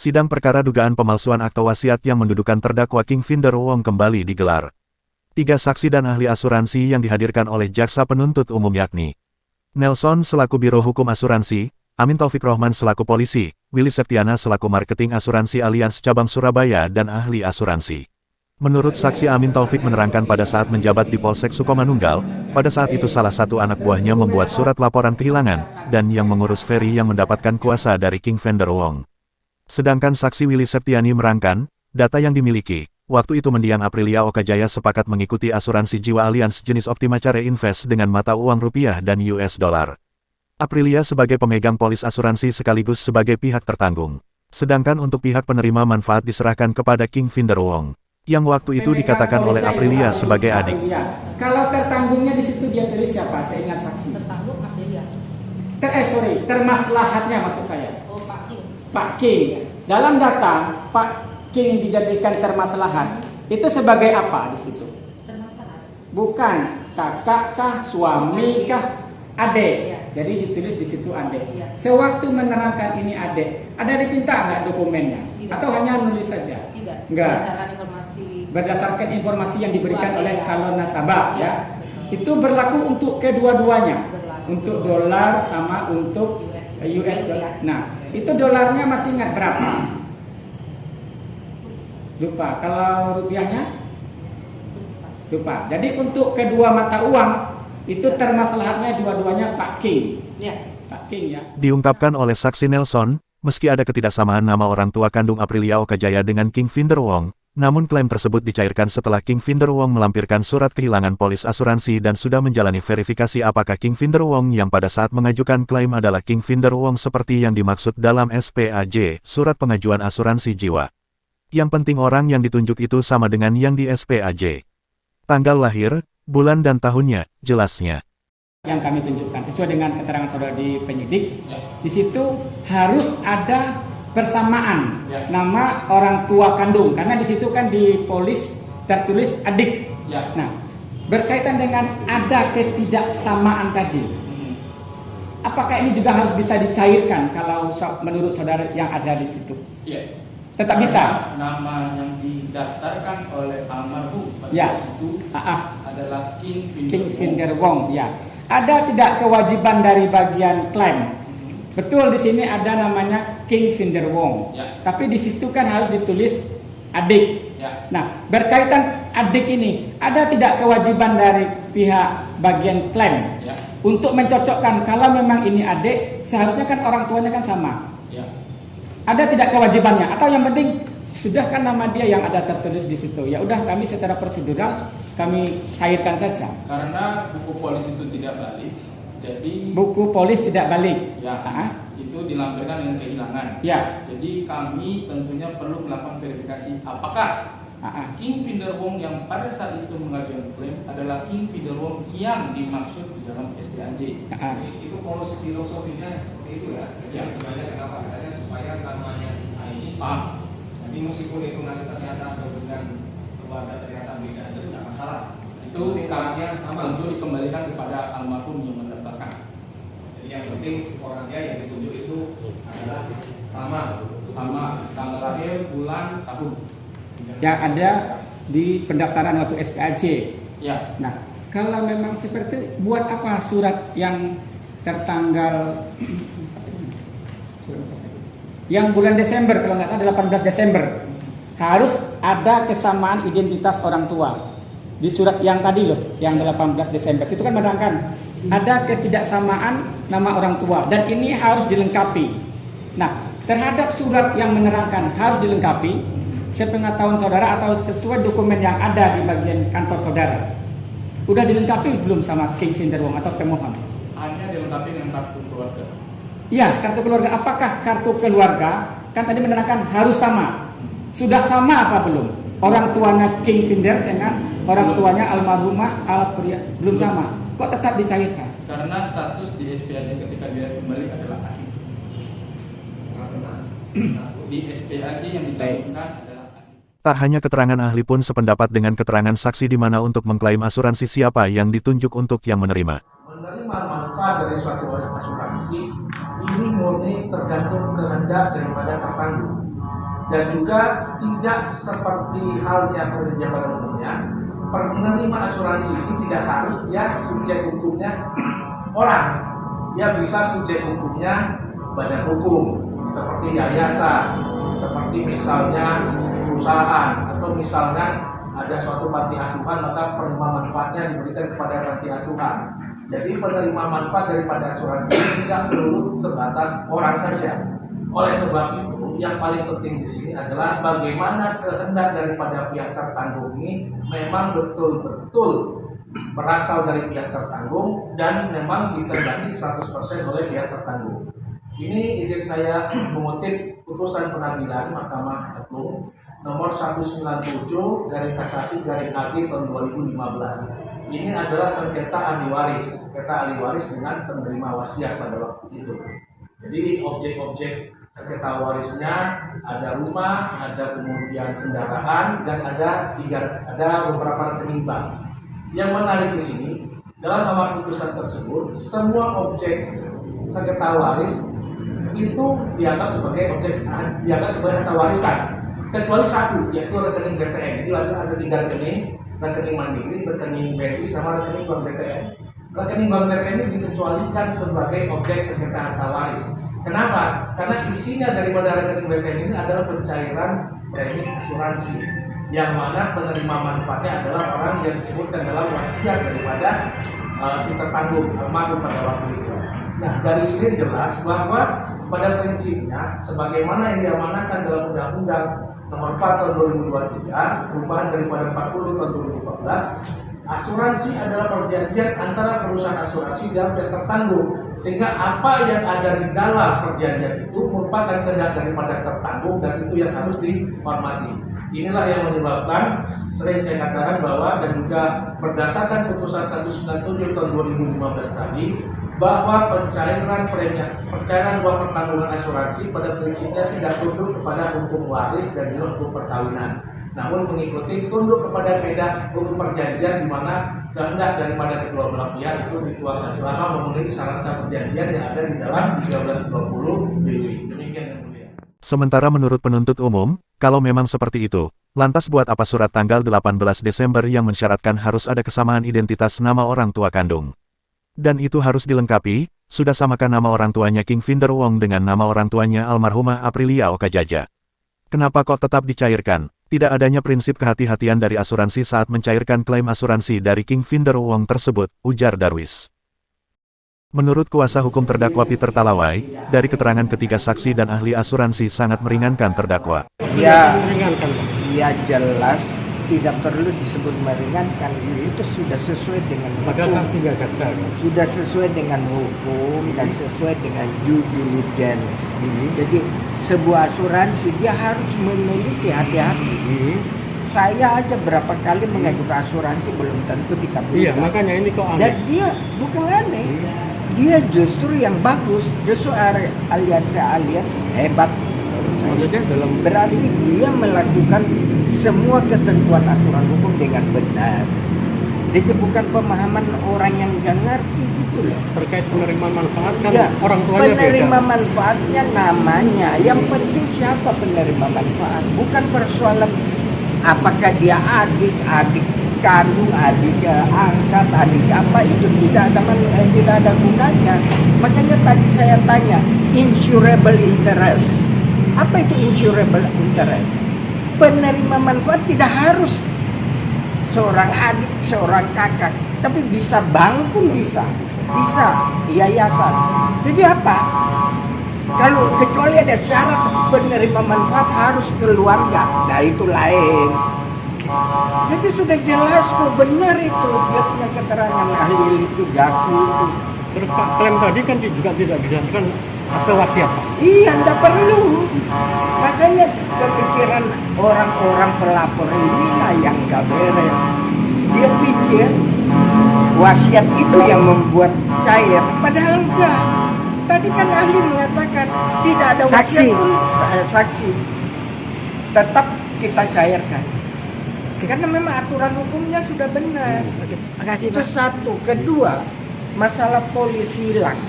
Sidang perkara dugaan pemalsuan akta wasiat yang mendudukan terdakwa King Finder Wong kembali digelar. 3 saksi dan ahli asuransi yang dihadirkan oleh jaksa penuntut umum yakni Nelson selaku Biro Hukum Asuransi, Amin Taufik Rohman selaku polisi, Willy Septiana selaku marketing asuransi Allianz Cabang Surabaya dan ahli asuransi. Menurut saksi Amin Taufik menerangkan pada saat menjabat di Polsek Sukomanunggal, pada saat itu salah satu anak buahnya membuat surat laporan kehilangan, dan yang mengurus Ferry yang mendapatkan kuasa dari King Finder Wong. Sedangkan saksi Willy Septiani merangkan, data yang dimiliki, waktu itu mendiang Aprilia Okajaya sepakat mengikuti asuransi jiwa Allianz jenis Optima Care Invest dengan mata uang rupiah dan US dollar. Aprilia sebagai pemegang polis asuransi sekaligus sebagai pihak tertanggung. Sedangkan untuk pihak penerima manfaat diserahkan kepada King Finder Wong, yang waktu itu dikatakan oleh Aprilia sebagai adik. Kalau tertanggungnya di situ dia tulis siapa? Saya ingat saksi. Tertanggung Aprilia. Termaslahatnya maksud saya. Oh, Pak King. Pak King. Dalam data Pak King dijadikan termaslahat. Itu sebagai apa di situ? Termaslahat. Bukan kakak kah, suami kah, adik. Ya. Jadi ditulis di situ adik. Ya. Sewaktu menerangkan ini adik, ada dipinta nggak dokumennya? Tidak. Atau hanya nulis saja? Tidak. Enggak. Berdasarkan informasi. Berdasarkan informasi yang diberikan Keluarga, oleh ya. calon nasabah, Ya, ya. betul. Itu berlaku untuk kedua-duanya. Berlaku. Untuk dolar sama untuk US dollar. Nah, itu dolarnya masih ingat berapa? Lupa. Kalau rupiahnya? Lupa. Jadi untuk kedua mata uang itu termaslahatnya dua-duanya Pak King. Ya. Pak King ya. Diungkapkan oleh saksi Nelson, meski ada ketidaksamaan nama orang tua kandung Aprilia Okajaya dengan King Finder Wong, namun klaim tersebut dicairkan setelah King Finder Wong melampirkan surat kehilangan polis asuransi dan sudah menjalani verifikasi apakah King Finder Wong yang pada saat mengajukan klaim adalah King Finder Wong seperti yang dimaksud dalam SPAJ, Surat Pengajuan Asuransi Jiwa. Yang penting orang yang ditunjuk itu sama dengan yang di SPAJ. Tanggal lahir, bulan dan tahunnya, jelasnya. Yang kami tunjukkan sesuai dengan keterangan saudara di penyidik, di situ harus ada persamaan nama orang tua kandung karena di situ kan di polis tertulis adik. Nah, berkaitan dengan ada ketidaksamaan tadi, apakah ini juga harus bisa dicairkan kalau menurut saudara yang ada di situ? Tetap bisa. Nama yang didaftarkan oleh almarhum Ya. itu adalah King Finder Wong. Ya. Ada tidak kewajiban dari bagian klaim? Betul, di sini ada namanya King Finder Wong. Ya. Tapi di situ kan harus ditulis adik. Ya. Nah, berkaitan adik ini, ada tidak kewajiban dari pihak bagian klaim Ya. untuk mencocokkan kalau memang ini adik, seharusnya kan orang tuanya kan sama. Ya. Ada tidak kewajibannya? Atau yang penting sudah kan nama dia yang ada tertulis di situ. Ya udah kami secara prosedural kami cairkan saja. Karena buku polis itu tidak balik, jadi Buku polis tidak balik. ya itu dilampirkan dengan kehilangan. Ya. Jadi kami tentunya perlu melakukan verifikasi apakah King Finder Wong yang pada saat itu mengajukan klaim adalah King Finder Wong yang dimaksud di dalam SPAJ. Itu filosofinya seperti itu ya. Ya. Sebenarnya kenapa katanya supaya namanya si A ini. Jadi meskipun itu nanti ternyata dengan keluarga ternyata beda itu tidak masalah. Itu orangnya sama. Tentu dikembalikan kepada almarhum yang mendaftarkan. Jadi yang penting orangnya yang ditunjuk itu adalah sama. Tanggal lahir, bulan, tahun. Yang ada di pendaftaran waktu SPAJ. Ya. Nah, kalau memang seperti itu, buat apa surat yang tertanggal yang bulan Desember, kalau nggak salah 18 Desember, harus ada kesamaan identitas orang tua. Di surat yang tadi loh, yang 18 Desember, itu kan menerangkan ada ketidaksamaan nama orang tua dan ini harus dilengkapi. Nah, terhadap surat yang menerangkan harus dilengkapi, sepengetahuan saudara atau sesuai dokumen yang ada di bagian kantor saudara, udah dilengkapi belum sama King Finder Wong atau pemohon? Hanya dilengkapi dengan kartu keluarga. Iya, kartu keluarga. Apakah kartu keluarga kan tadi menerangkan harus sama? Sudah sama apa belum? Orang tuanya King Finder dengan orang tuanya almarhumah Aprilia belum sama. Kok tetap dicairkan? Karena status di SPAJ ketika dia kembali adalah adik. Di SPAJ yang dicantumkan adalah adik. Tak hanya keterangan ahli pun sependapat dengan keterangan saksi di mana untuk mengklaim asuransi siapa yang ditunjuk untuk yang menerima. Menerima manfaat dari suatu asuransi ini murni tergantung kehendak daripada tertanggung. Dan juga tidak seperti halnya pekerja pada umumnya, penerima asuransi ini tidak harus dia subjek hukumnya orang. Dia bisa subjek hukumnya badan hukum, seperti yayasan, seperti misalnya perusahaan, atau misalnya ada suatu panti asuhan maka penerima manfaatnya diberikan kepada panti asuhan. Jadi penerima manfaat daripada asuransi tidak melulu sebatas orang saja. Oleh sebab itu, yang paling penting di sini adalah bagaimana kehendak daripada pihak tertanggung ini memang betul-betul berasal dari pihak tertanggung dan memang dikehendaki 100% oleh pihak tertanggung. Ini izin saya mengutip putusan pengadilan Mahkamah Agung nomor 197 garing kasasi garing AG tahun 2015. Ini adalah sengketa ahli waris dengan penerima wasiat pada waktu itu. Jadi objek-objek sengketa warisnya ada rumah, ada kemudian kendaraan, dan ada beberapa rekening bank. Yang menarik di sini dalam amar putusan tersebut, semua objek sengketa waris itu dianggap sebagai harta warisan, kecuali satu, yaitu rekening BTN. Jadi ada 3 rekening Mandiri, rekening BRI, sama rekening Bank BTN. Rekening Bank BTN ini dikecualikan sebagai objek sengketa harta waris. Kenapa? Karena isinya daripada rekening BTN ini adalah pencairan premi asuransi, yang mana penerima manfaatnya adalah orang yang disebutkan dalam wasiat daripada si tertanggung almarhum pada waktu itu. Nah, dari sini jelas bahwa pada prinsipnya sebagaimana yang diamanatkan dalam Undang-Undang Nomor 4 Tahun 2023, perubahan daripada 40 Tahun 2014, asuransi adalah perjanjian antara perusahaan asuransi dan pihak tertanggung, sehingga apa yang ada di dalam perjanjian itu merupakan kehendak daripada tertanggung dan itu yang harus dihormati. Inilah yang menyebabkan sering saya katakan bahwa dan juga berdasarkan putusan 197 tahun 2015 tadi, bahwa pencairan uang pertanggungan asuransi pada prinsipnya tidak tunduk kepada hukum waris dan juga hukum perkawinan, namun mengikuti tunduk kepada kaidah hukum perjanjian, di mana kehendak daripada kedua belah pihak itu dituangkan selama memenuhi syarat-syarat perjanjian yang ada di dalam 1320 BW. Demikian yang mulia. Sementara menurut penuntut umum, kalau memang seperti itu, lantas buat apa surat tanggal 18 Desember yang mensyaratkan harus ada kesamaan identitas nama orang tua kandung? Dan itu harus dilengkapi, sudah samakan nama orang tuanya King Finder Wong dengan nama orang tuanya almarhumah Aprilia Okajaja. Kenapa kok tetap dicairkan? Tidak adanya prinsip kehati-hatian dari asuransi saat mencairkan klaim asuransi dari King Finder Wong tersebut, ujar Darwis. Menurut kuasa hukum terdakwa Peter Talawai, dari keterangan ketiga saksi dan ahli asuransi sangat meringankan terdakwa. Ya jelas tidak perlu disebut meringankan, itu sudah sesuai dengan hukum, sudah sesuai dengan hukum dan sesuai dengan due diligence. Jadi sebuah asuransi dia harus memiliki hati-hati. Saya aja berapa kali mengajukan asuransi belum tentu dikabulkan. Iya, makanya ini kok aneh. Dan dia bukan aneh, dia justru yang bagus, justru aliansi hebat. Berarti dia melakukan semua ketentuan aturan hukum dengan benar. Jadi bukan pemahaman orang yang nggak ngerti gitu loh. Terkait penerima manfaat kan Ya, orang tuanya penerima beda. manfaatnya namanya. Yang penting siapa penerima manfaat. Bukan persoalan apakah dia adik kandung, adik angkat, adik apa, itu tidak ada gunanya. Makanya tadi saya tanya, insurable interest. Apa itu insurable interest? Penerima manfaat tidak harus seorang adik, seorang kakak, tapi bisa bank pun bisa yayasan. Jadi apa? Kalau kecuali ada syarat penerima manfaat harus keluarga, nah itu lain. Jadi sudah jelas kok, benar itu, dia punya keterangan ahli litigasi itu. Terus Pak, klaim tadi kan juga tidak dijelaskan atau wasiat Pak? Iya, tidak perlu. Makanya kepikiran orang-orang pelapor inilah yang gak beres. Dia pikir wasiat itu yang membuat cair, padahal enggak. Tadi kan ahli mengatakan tidak ada wasiat pun saksi tetap kita cairkan. Karena memang aturan hukumnya sudah benar. Makasih, Itu Pak. satu. Kedua, masalah polisi hilang.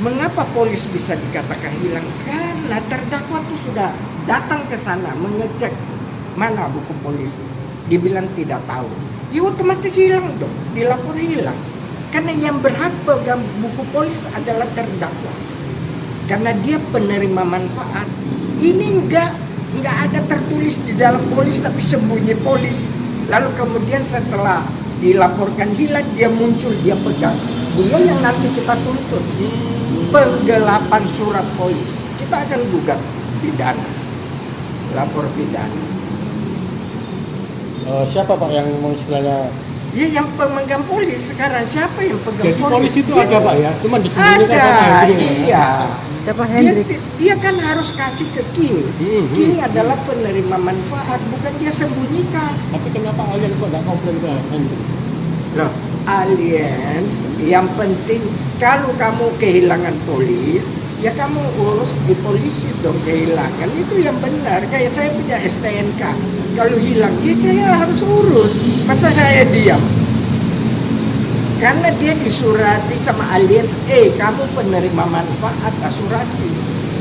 Mengapa polis bisa dikatakan hilang? Karena terdakwa itu sudah datang ke sana mengecek mana buku polisi. Dibilang tidak tahu. Ya otomatis hilang dong, dilapor hilang. Karena yang berhak pegang buku polis adalah terdakwa. Karena dia penerima manfaat. Ini enggak ada tertulis di dalam polis tapi sembunyi polis. Lalu kemudian setelah dilaporkan hilang dia muncul, dia pegang. Dia yang nanti kita tuntut. Penggelapan surat polis. Kita akan gugat pidana. Lapor pidana. Siapa Pak yang istilahnya? Ya yang pemegang polis sekarang siapa yang pegang Jadi polis? polis itu ada Pak ya? Cuma disembunyikan sama Ada, Hendrik. iya. Siapa Dia, Hendrik? dia kan harus kasih ke King. King adalah penerima manfaat, bukan dia sembunyikan. Tapi kenapa Alien kok nggak komplain ke Hendrik? Loh, aliens yang penting kalau kamu kehilangan polis, ya kamu urus di polisi dong kehilangan. Itu yang benar. Kayak saya punya STNK, kalau hilang, ya saya harus urus. Masa saya diam? Karena dia disurati sama aliens, kamu penerima manfaat asuransi.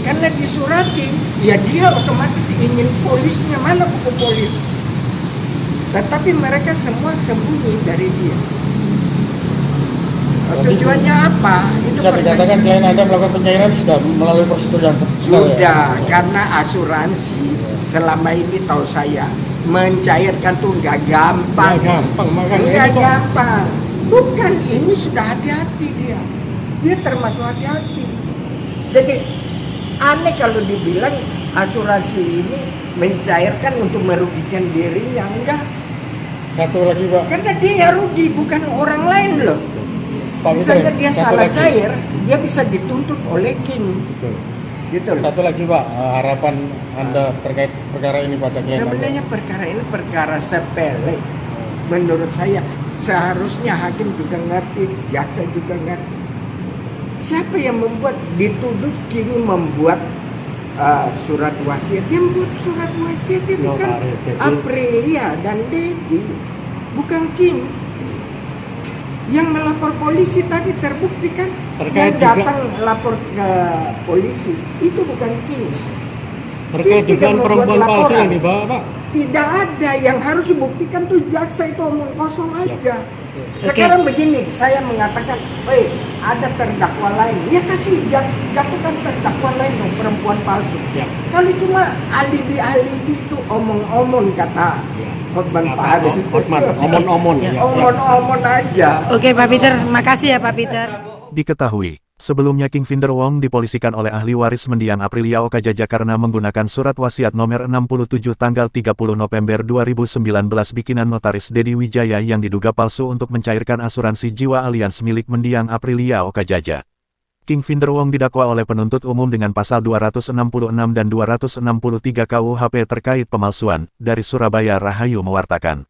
Karena disurati, ya dia otomatis ingin polisnya, mana buku polis. Tetapi mereka semua sembunyi dari dia. Tujuannya apa? Itu Bisa dikatakan klien Anda melakukan pencairan sudah melalui prosedur yang sudah, karena asuransi selama ini tahu saya mencairkan tuh nggak gampang. Nggak gampang, makanya Nggak ini kok- gampang. Bukan, ini sudah hati-hati dia. Dia termasuk hati-hati. Jadi aneh kalau dibilang asuransi ini mencairkan untuk merugikan dirinya. Enggak. Satu lagi Pak. Karena dia yang rugi, bukan orang lain loh. Pak Misalnya Putri, dia satu salah lagi. cair, dia bisa dituntut oleh King. Betul. Gitu loh. Satu lagi Pak, harapan Anda terkait perkara ini pada klien Anda. Sebenarnya perkara ini perkara sepele. Menurut saya seharusnya hakim juga ngerti, jaksa juga ngerti. Siapa yang membuat, dituduh King membuat surat wasiat? Yang membuat surat wasiat itu kan Notaris, Dedi. Aprilia dan Dedi, bukan King. Yang melapor polisi tadi terbukti kan, Terkait yang datang lapor ke polisi itu bukan King. Terkait Dia tidak dengan membuat perempuan palsu laporan. yang dibawa Pak. Tidak ada, yang harus dibuktikan tuh jaksa, itu omong kosong aja. Oke. Sekarang begini, saya mengatakan, ada terdakwa lain, ya kasih jatuhkan terdakwa lain dong, perempuan palsu. Ya. Kalau cuma alibi-alibi itu omong-omong kata Hotman Paris. Omon-omon. Ya. Omong-omong aja. Oke Pak Peter, makasih ya Pak Peter. Diketahui, sebelumnya King Finder Wong dipolisikan oleh ahli waris mendiang Aprilia Okajaja karena menggunakan surat wasiat nomor 67 tanggal 30 November 2019 bikinan notaris Dedi Wijaya yang diduga palsu untuk mencairkan asuransi jiwa alians milik mendiang Aprilia Okajaja. King Finder Wong didakwa oleh penuntut umum dengan pasal 266 dan 263 KUHP terkait pemalsuan, dari Surabaya Rahayu mewartakan.